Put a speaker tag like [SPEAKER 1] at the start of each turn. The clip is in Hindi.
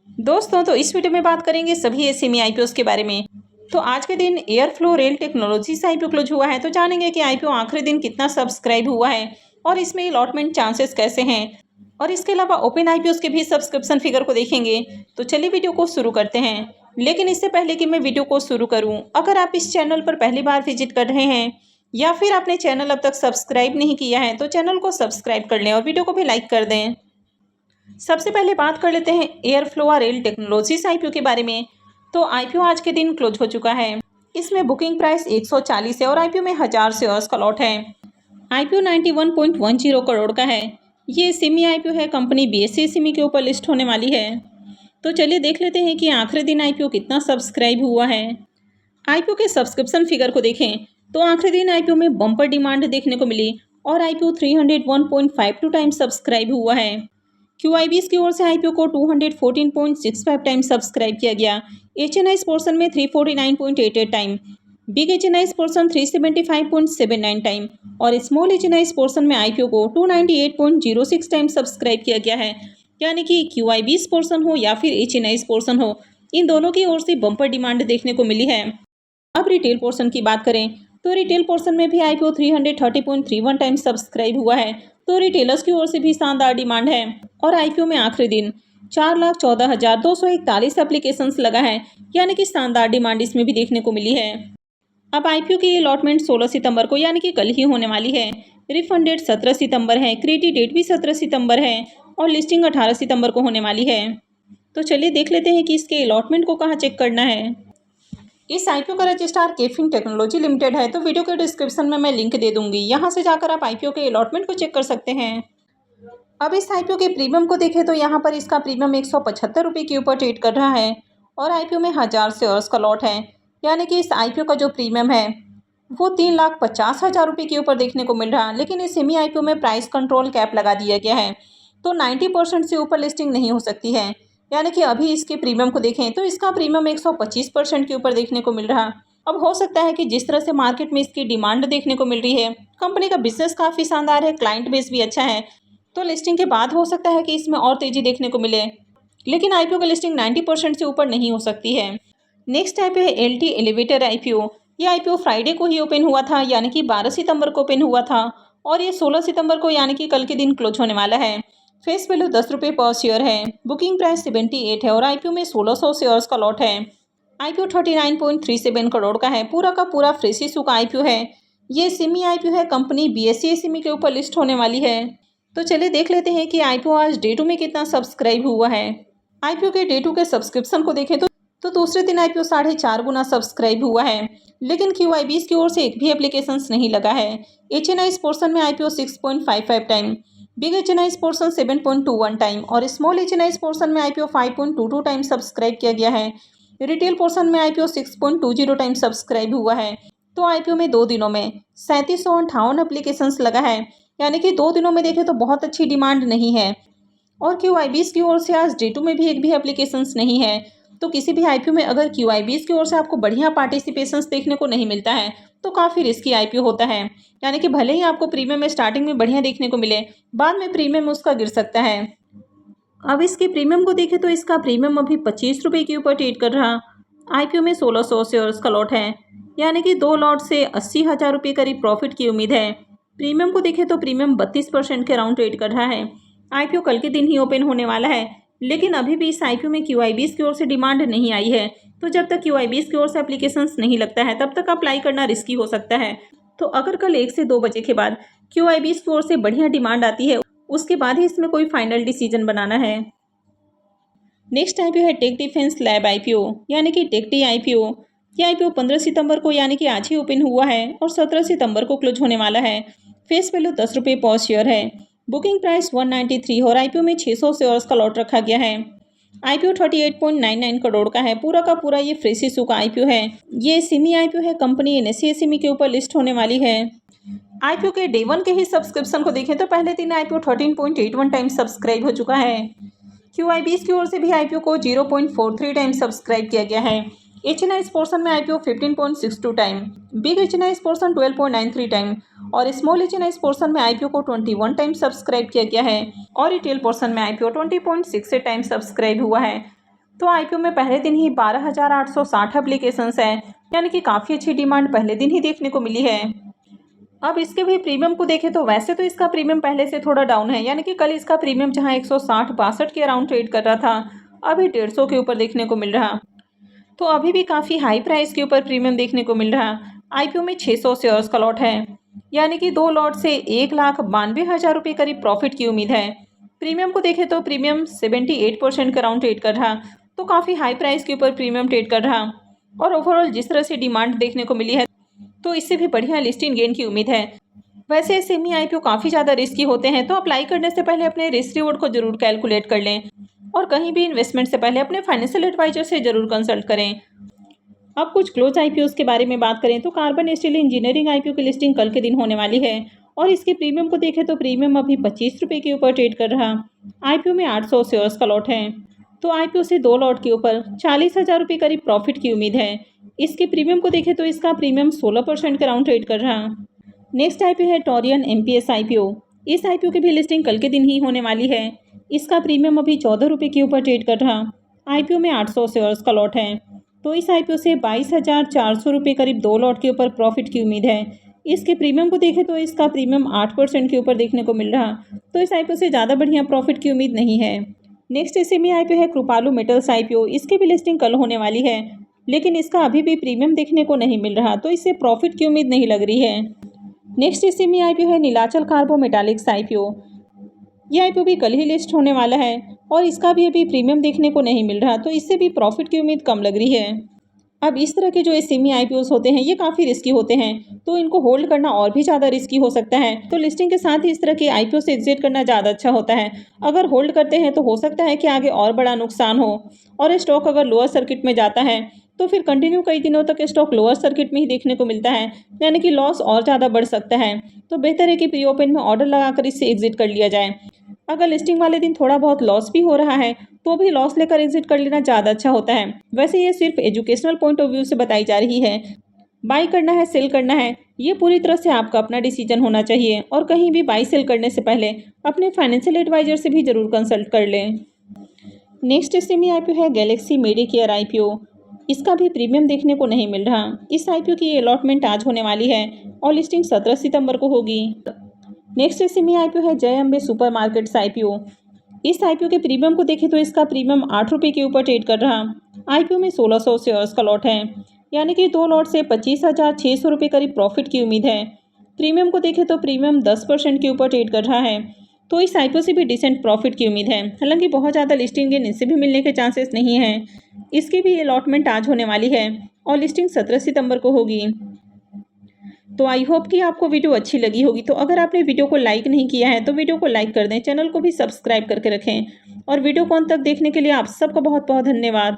[SPEAKER 1] दोस्तों, तो इस वीडियो में बात करेंगे सभी एसएमई आईपीओ के बारे में। तो आज के दिन एयरफ्लो रेल टेक्नोलॉजी से आईपीओ क्लोज हुआ है, तो जानेंगे कि आईपीओ आखिरी दिन कितना सब्सक्राइब हुआ है और इसमें अलॉटमेंट चांसेस कैसे हैं, और इसके अलावा ओपन आईपीओ के भी सब्सक्रिप्शन फिगर को देखेंगे। तो चलिए वीडियो को शुरू करते हैं। लेकिन इससे पहले कि मैं वीडियो को शुरू करूँ, अगर आप इस चैनल पर पहली बार विजिट कर रहे हैं या फिर आपने चैनल अब तक सब्सक्राइब नहीं किया है, तो चैनल को सब्सक्राइब कर लें और वीडियो को भी लाइक कर दें। सबसे पहले बात कर लेते हैं एयरफ्लो रेल टेक्नोलॉजीज आईपीओ के बारे में। तो आईपीओ आज के दिन क्लोज हो चुका है। इसमें बुकिंग प्राइस 140 है और आईपीओ में 1000 शेयर्स का लॉट है। आईपीओ 91.10 करोड़ का है। ये सिमी आईपीओ है, कंपनी बीएसई सिमी के ऊपर लिस्ट होने वाली है। तो चलिए देख लेते हैं कि आखिरी दिन आईपीओ कितना सब्सक्राइब हुआ है। आईपीओ के सब्सक्रिप्शन फिगर को देखें तो आखिरी दिन आईपीओ में बम्पर डिमांड देखने को मिली और आईपीओ 301.52 टाइम्स सब्सक्राइब हुआ है। क्यूआईबीज की ओर से आईपीओ को 214.65 टाइम सब्सक्राइब किया गया। एचएनआई पोर्शन में 349.88 time, big HNI portion 375.79 time और स्मॉल एचएनआई पोर्शन में आईपीओ को 298.06 टाइम सब्सक्राइब किया गया है। यानी कि क्यूआईबीज पोर्शन हो या फिर एचएनआई पोर्शन हो, इन दोनों की ओर से बम्पर डिमांड देखने को मिली है। अब रिटेल पोर्शन की बात करें तो रिटेल पोर्शन में भी आईपीओ 330.31 टाइम सब्सक्राइब हुआ है। तो रिटेलर्स की ओर से भी शानदार डिमांड है और आईपीओ में आखिरी दिन 4,14,241 एप्लीकेशंस लगा है। यानी कि शानदार डिमांड इसमें भी देखने को मिली है। अब आईपीओ की अलॉटमेंट 16 सितंबर को यानी कि कल ही होने वाली है। रिफंड डेट 17 सितंबर है, क्रेडिट डेट भी 17 सितंबर है और लिस्टिंग 18 सितंबर को होने वाली है। तो चलिए देख लेते हैं कि इसके अलॉटमेंट को कहाँ चेक करना है। इस आईपीओ का रजिस्ट्रार केफिन टेक्नोलॉजी लिमिटेड है। तो वीडियो के डिस्क्रिप्शन में मैं लिंक दे दूंगी, यहाँ से जाकर आप आईपीओ के अलॉटमेंट को चेक कर सकते हैं। अब इस आईपीओ के प्रीमियम को देखें तो यहाँ पर इसका प्रीमियम 175 रुपये के ऊपर ट्रेड कर रहा है और आईपीओ में 1000 शेयर्स का लॉट है। यानी कि इस आईपीओ का जो प्रीमियम है वो 3,50,000 रुपये के ऊपर देखने को मिल रहा है। लेकिन इस सेमी आईपीओ में प्राइस कंट्रोल कैप लगा दिया गया है, तो 90% से ऊपर लिस्टिंग नहीं हो सकती है। यानी कि अभी इसके प्रीमियम को देखें तो इसका प्रीमियम 125% के ऊपर देखने को मिल रहा। अब हो सकता है कि जिस तरह से मार्केट में इसकी डिमांड देखने को मिल रही है, कंपनी का बिजनेस काफ़ी शानदार है, क्लाइंट बेस भी अच्छा है, तो लिस्टिंग के बाद हो सकता है कि इसमें और तेज़ी देखने को मिले। लेकिन आईपीओ का लिस्टिंग 90% से ऊपर नहीं हो सकती है। नेक्स्ट आईपीओ है एलटी एलिवेटर आईपीओ। ये आईपीओ फ्राइडे को ही ओपन हुआ था, यानी कि 12 सितंबर को ओपन हुआ था और ये 16 सितंबर को यानी कि कल के दिन क्लोज होने वाला है। फेस वैल्यू 10 रुपये पर शेयर है। बुकिंग प्राइस 78 है और आईपीओ में 1600 शेयर्स का लॉट है। आईपीओ 39.37 करोड़ का है। पूरा का पूरा फ्रेश इशू का आईपीओ है। ये सिमी आईपीओ है, कंपनी बीएसई सिमी के ऊपर लिस्ट होने वाली है। तो चलिए देख लेते हैं कि आईपीओ आज डे 2 में कितना सब्सक्राइब हुआ है। आईपीओ के डे 2 के सब्सक्रिप्शन को देखें तो दूसरे दिन आईपीओ 4.5 गुना सब्सक्राइब हुआ है। लेकिन क्यूआईबीज की ओर से एक भी एप्लीकेशंस नहीं लगा है। एचएनआई पोर्शन में IPO 6.55 time, big HNI portion 7.21 time और स्मॉल एचएनआई पोर्शन में आईपीओ 5.22 टाइम सब्सक्राइब किया गया है। रिटेल पोर्शन में आईपीओ 6.20 टाइम सब्सक्राइब हुआ है। तो आईपीओ में 2 दिनों में 3758 एप्लीकेशंस लगा है। यानी कि 2 दिनों में देखें तो बहुत अच्छी डिमांड नहीं है। और क्यूआईबीज की ओर से आज डे 2 में भी एक भी एप्लीकेशंस नहीं है। तो किसी भी आईपीओ में अगर क्यूआईबीज की ओर से आपको बढ़िया पार्टिसिपेशंस देखने को नहीं मिलता है, तो काफ़ी रिस्की आईपीओ होता है। यानी कि भले ही आपको प्रीमियम में स्टार्टिंग में बढ़िया देखने को मिले, बाद में प्रीमियम उसका गिर सकता है। अब इसके प्रीमियम को देखें तो इसका प्रीमियम अभी 25 रुपये के ऊपर ट्रेड कर रहा। आईपीओ में 1600 शेयर्स का लॉट है। यानी कि 2 लॉट से 80,000 रुपये करीब प्रॉफिट की उम्मीद है। प्रीमियम को देखें तो प्रीमियम 32% के अराउंड ट्रेड कर रहा है। आईपीओ कल के दिन ही ओपन होने वाला है, लेकिन अभी भी इस आईपीओ में क्यूआईबीज की ओर से डिमांड नहीं आई है। तो जब तक क्यूआईबीज की ओर से एप्लीकेशंस नहीं लगता है, तब तक अप्लाई करना रिस्की हो सकता है। तो अगर कल 1 से 2 बजे के बाद क्यूआईबीज की ओर से बढ़िया डिमांड आती है, उसके बाद ही इसमें कोई फाइनल डिसीजन बनाना है। नेक्स्ट आईपीओ है टेक डिफेंस लैब आईपीओ, यानी कि टेकडी आईपीओ। ये आईपीओ 15 सितंबर को यानी कि आज ही ओपन हुआ है और 17 सितंबर को क्लोज होने वाला है। फेस वैल्यू 10 रुपये पर शेयर है। बुकिंग प्राइस 193 और आईपीओ में 600 शेयर्स का लॉट रखा गया है। आईपीओ 38.99 करोड़ का है। पूरा का पूरा ये फ्रेश इशू का आईपीओ है। ये सिमी आईपीओ है, कंपनी एनएसई सिमी के ऊपर लिस्ट होने वाली है। आईपीओ के डे 1 के ही सब्सक्रिप्शन को देखें तो पहले दिन आईपीओ 13.81 टाइम सब्सक्राइब हो चुका है। क्यूआईबीज की ओर से भी आईपीओ को 0.43 टाइम सब्सक्राइब किया गया है। एचएनआई पोर्शन में IPO 15.62 time, big HNI portion 12.93 time और स्मॉल एचएनआई पोर्शन में आईपीओ को 21 टाइम सब्सक्राइब किया गया है और रिटेल पोर्शन में आईपीओ 20.68 टाइम सब्सक्राइब हुआ है। तो आईपीओ में पहले दिन ही 12,860 एप्लीकेशंस हैं, यानी कि काफ़ी अच्छी डिमांड पहले दिन ही देखने को मिली है। अब इसके भी प्रीमियम को देखें तो वैसे तो इसका प्रीमियम पहले से थोड़ा डाउन है, यानी कि कल इसका प्रीमियम जहां 160-62 के अराउंड ट्रेड कर रहा था, अभी 150 के ऊपर देखने को मिल रहा। तो अभी भी काफ़ी हाई प्राइस के ऊपर प्रीमियम देखने को मिल रहा। आईपीओ में 600 शेयर्स का लॉट है, यानी कि 2 लॉट से 1,92,000 रुपये करीब प्रॉफिट की उम्मीद है। प्रीमियम को देखें तो प्रीमियम 78% के अराउंड ट्रेड कर रहा, तो काफ़ी हाई प्राइस के ऊपर प्रीमियम ट्रेड कर रहा। और ओवरऑल जिस तरह से डिमांड देखने को मिली है, तो इससे भी बढ़िया लिस्टिंग गेन की उम्मीद है। वैसे सेमी आईपीओ काफ़ी ज़्यादा रिस्की होते हैं, तो अप्लाई करने से पहले अपने रिस्क रिवॉर्ड को जरूर कैलकुलेट कर लें और कहीं भी इन्वेस्टमेंट से पहले अपने फाइनेंशियल एडवाइजर से जरूर कंसल्ट करें। अब कुछ क्लोज आईपीओ के बारे में बात करें तो कार्बन स्टील इंजीनियरिंग आईपीओ की लिस्टिंग कल के दिन होने वाली है और इसके प्रीमियम को देखें तो प्रीमियम अभी 25 रुपये के ऊपर ट्रेड कर रहा। आईपीओ में 800 शेयर्स का लॉट है, तो आईपीओ से 2 लॉट के ऊपर 40,000 रुपये करीब प्रॉफिट की उम्मीद है। इसके प्रीमियम को देखें तो इसका प्रीमियम 16% के अराउंड ट्रेड कर रहा। नेक्स्ट आईपीओ है टोरियन एमपीएस आईपीओ। इस आईपीओ की भी लिस्टिंग कल के दिन ही होने वाली है। इसका प्रीमियम अभी 14 रुपये के ऊपर ट्रेड कर रहा। आईपीओ में 800 शेयर्स का लॉट है, तो इस आईपीओ से 22,400 रुपये करीब 2 लॉट के ऊपर प्रॉफिट की उम्मीद है। इसके प्रीमियम को देखें तो इसका प्रीमियम 8% के ऊपर देखने को मिल रहा, तो इस आईपीओ से ज़्यादा बढ़िया प्रॉफिट की उम्मीद नहीं है। नेक्स्ट एसएमई आईपीओ है कृपालू मेटल्स आईपीओ। इसकी भी लिस्टिंग कल होने वाली है, लेकिन इसका अभी भी प्रीमियम देखने को नहीं मिल रहा, तो इससे प्रॉफिट की उम्मीद नहीं लग रही है। नेक्स्ट एसएमई आईपीओ है नीलाचल कार्बो मेटालिक्स आईपीओ। यह आईपीओ भी कल ही लिस्ट होने वाला है और इसका भी अभी प्रीमियम देखने को नहीं मिल रहा, तो इससे भी प्रॉफिट की उम्मीद कम लग रही है। अब इस तरह के जो एसएमई आईपीओस होते हैं ये काफ़ी रिस्की होते हैं, तो इनको होल्ड करना और भी ज़्यादा रिस्की हो सकता है। तो लिस्टिंग के साथ ही इस तरह के आईपीओ से एग्जिट करना ज़्यादा अच्छा होता है। अगर होल्ड करते हैं तो हो सकता है कि आगे और बड़ा नुकसान हो, और स्टॉक अगर लोअर सर्किट में जाता है तो फिर कंटिन्यू कई दिनों तक स्टॉक लोअर सर्किट में ही देखने को मिलता है, यानी कि लॉस और ज़्यादा बढ़ सकता है। तो बेहतर है कि प्री ओपन में ऑर्डर लगाकर इससे एग्जिट कर लिया जाए। अगर लिस्टिंग वाले दिन थोड़ा बहुत लॉस भी हो रहा है तो भी लॉस लेकर एग्जिट कर लेना ज़्यादा अच्छा होता है। वैसे ये सिर्फ एजुकेशनल पॉइंट ऑफ व्यू से बताई जा रही है। बाई करना है सेल करना है, ये पूरी तरह से आपका अपना डिसीजन होना चाहिए, और कहीं भी बाई सेल करने से पहले अपने फाइनेंशियल एडवाइजर से भी जरूर कंसल्ट कर लें। नेक्स्ट एसएमई आईपीओ है गैलेक्सी मेडिकेयर आईपीओ। इसका भी प्रीमियम देखने को नहीं मिल रहा। इस आईपीओ की अलॉटमेंट आज होने वाली है और लिस्टिंग 17 सितंबर को होगी। नेक्स्ट एसएमई आईपीओ है जय अम्बे सुपरमार्केट्स आईपीओ। इस आईपीओ के प्रीमियम को देखें तो इसका प्रीमियम 8 रुपये के ऊपर ट्रेड कर रहा। आईपीओ में 1600 शेयर्स का लॉट है, यानी कि 2 लॉट से 25,600 रुपये करीब प्रॉफिट की उम्मीद है। प्रीमियम को देखें तो प्रीमियम 10% के ऊपर ट्रेड कर रहा है, तो इस आईपीओ से भी डिसेंट प्रॉफिट की उम्मीद है। हालांकि बहुत ज़्यादा लिस्टिंग गेन इससे भी मिलने के चांसेस नहीं हैं। इसकी भी अलॉटमेंट आज होने वाली है और लिस्टिंग 17 सितंबर को होगी। तो आई होप कि आपको वीडियो अच्छी लगी होगी। तो अगर आपने वीडियो को लाइक नहीं किया है तो वीडियो को लाइक कर दें, चैनल को भी सब्सक्राइब करके रखें, और वीडियो को अंत तक देखने के लिए आप सबका बहुत बहुत धन्यवाद।